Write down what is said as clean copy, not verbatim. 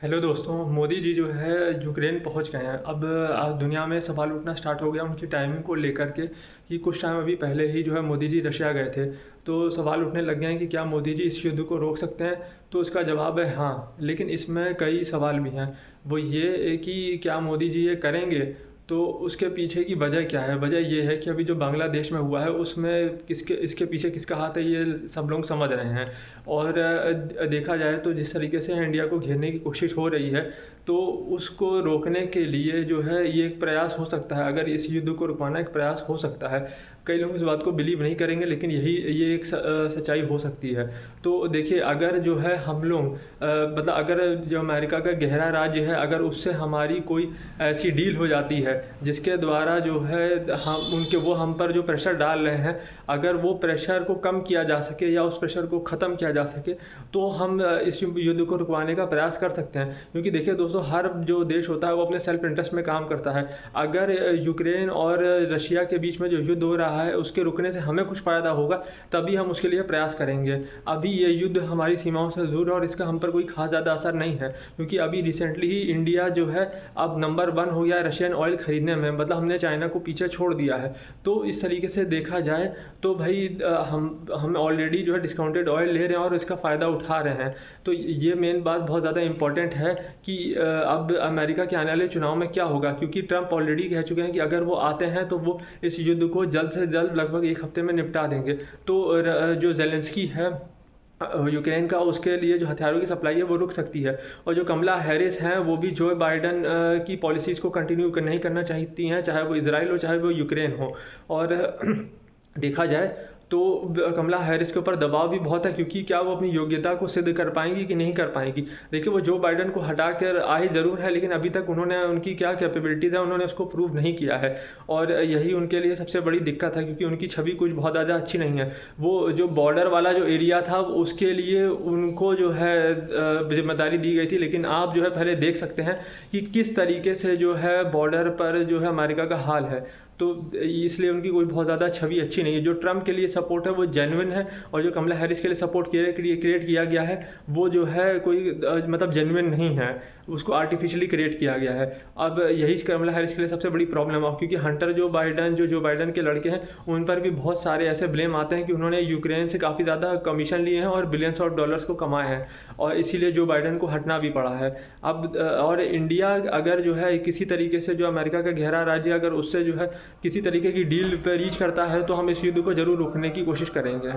Hello दोस्तों, मोदी जी जो है यूक्रेन पहुंच गए हैं। अब दुनिया में सवाल उठना स्टार्ट हो गया उनकी टाइमिंग को लेकर के कि कुछ टाइम अभी पहले ही जो है मोदी जी रशिया गए थे। तो सवाल उठने लग गए हैं कि क्या मोदी जी इस युद्ध को रोक सकते हैं। तो इसका जवाब है हाँ, लेकिन इसमें कई सवाल भी हैं। वो ये है कि क्या मोदी जी ये करेंगे, तो उसके पीछे की वजह क्या है। वजह ये है कि अभी जो बांग्लादेश में हुआ है उसमें किसके इसके पीछे किसका हाथ है, ये सब लोग समझ रहे हैं। और देखा जाए तो जिस तरीके से इंडिया को घेरने की कोशिश हो रही है, तो उसको रोकने के लिए जो है ये एक प्रयास हो सकता है। अगर इस युद्ध को रुकवाना एक प्रयास हो सकता है। कई लोग इस बात को बिलीव नहीं करेंगे, लेकिन ये एक सच्चाई हो सकती है। तो देखिए, अगर जो है हम लोग मतलब अगर जो अमेरिका का गहरा राज्य है, अगर उससे हमारी कोई ऐसी डील हो जाती है जिसके द्वारा जो है वो हम पर जो प्रेशर डाल रहे हैं, अगर वो प्रेशर को कम किया जा सके या उस प्रेशर को ख़त्म किया जा सके, तो हम इस युद्ध को रुकवाने का प्रयास कर सकते हैं। क्योंकि देखिए दोस्तों, हर जो देश होता है वो अपने सेल्फ इंटरेस्ट में काम करता है। अगर यूक्रेन और रशिया के बीच में जो युद्ध हो रहा है उसके रुकने से हमें कुछ फ़ायदा होगा, तभी हम उसके लिए प्रयास करेंगे। अभी ये युद्ध हमारी सीमाओं से दूर है और इसका हम पर कोई खास ज़्यादा असर नहीं है। क्योंकि अभी रिसेंटली ही इंडिया जो है अब नंबर 1 हो गया है रशियन ऑयल ख़रीदने में। मतलब हमने चाइना को पीछे छोड़ दिया है। तो इस तरीके से देखा जाए तो भाई हम ऑलरेडी जो है डिस्काउंटेड ऑयल ले रहे हैं और इसका फ़ायदा उठा रहे हैं। तो ये मेन बात बहुत ज़्यादा इंपॉर्टेंट है कि अब अमेरिका के आने वाले चुनाव में क्या होगा। क्योंकि ट्रंप ऑलरेडी कह चुके हैं कि अगर वो आते हैं तो वो इस युद्ध को जल्द से जल्द लगभग 1 हफ्ते में निपटा देंगे। तो जो ज़ेलेंस्की है यूक्रेन का, उसके लिए जो हथियारों की सप्लाई है वो रुक सकती है। और जो कमला हैरिस हैं वो भी जो बाइडन की पॉलिसीज़ को कंटिन्यू नहीं करना चाहती हैं, चाहे वो इजराइल हो चाहे वो यूक्रेन हो। और देखा जाए तो कमला हैरिस के ऊपर दबाव भी बहुत है, क्योंकि क्या वो अपनी योग्यता को सिद्ध कर पाएंगी कि नहीं कर पाएंगी। देखिए, वो जो बाइडन को हटा कर आई ज़रूर है, लेकिन अभी तक उन्होंने उनकी क्या कैपेबिलिटीज़ है उन्होंने उसको प्रूव नहीं किया है। और यही उनके लिए सबसे बड़ी दिक्कत है, क्योंकि उनकी छवि कुछ बहुत ज़्यादा अच्छी नहीं है। वो जो बॉर्डर वाला जो एरिया था उसके लिए उनको जो है जिम्मेदारी दी गई थी, लेकिन आप जो है पहले देख सकते हैं कि किस तरीके से जो है बॉर्डर पर जो है अमेरिका का हाल है। तो इसलिए उनकी कोई बहुत ज़्यादा छवि अच्छी नहीं है। जो ट्रंप के लिए सपोर्ट है वो जेन्युइन है, और जो कमला हैरिस के लिए सपोर्ट क्रिएट किया गया है वो जो है कोई मतलब जेन्युइन नहीं है, उसको आर्टिफिशियली क्रिएट किया गया है। अब यही कमला हैरिस के लिए सबसे बड़ी प्रॉब्लम है, क्योंकि हंटर जो बाइडन के लड़के हैं उन पर भी बहुत सारे ऐसे ब्लेम आते हैं कि उन्होंने यूक्रेन से काफ़ी ज़्यादा कमीशन लिए हैं और बिलियंस ऑफ डॉलर्स को कमाए हैं, और इसीलिए जो बाइडन को हटना भी पड़ा है। अब और इंडिया अगर जो है किसी तरीके से जो अमेरिका का गहरा राज्य अगर उससे जो है किसी तरीके की डील पर रीच करता है, तो हम इस युद्ध को ज़रूर रोकने की कोशिश करेंगे।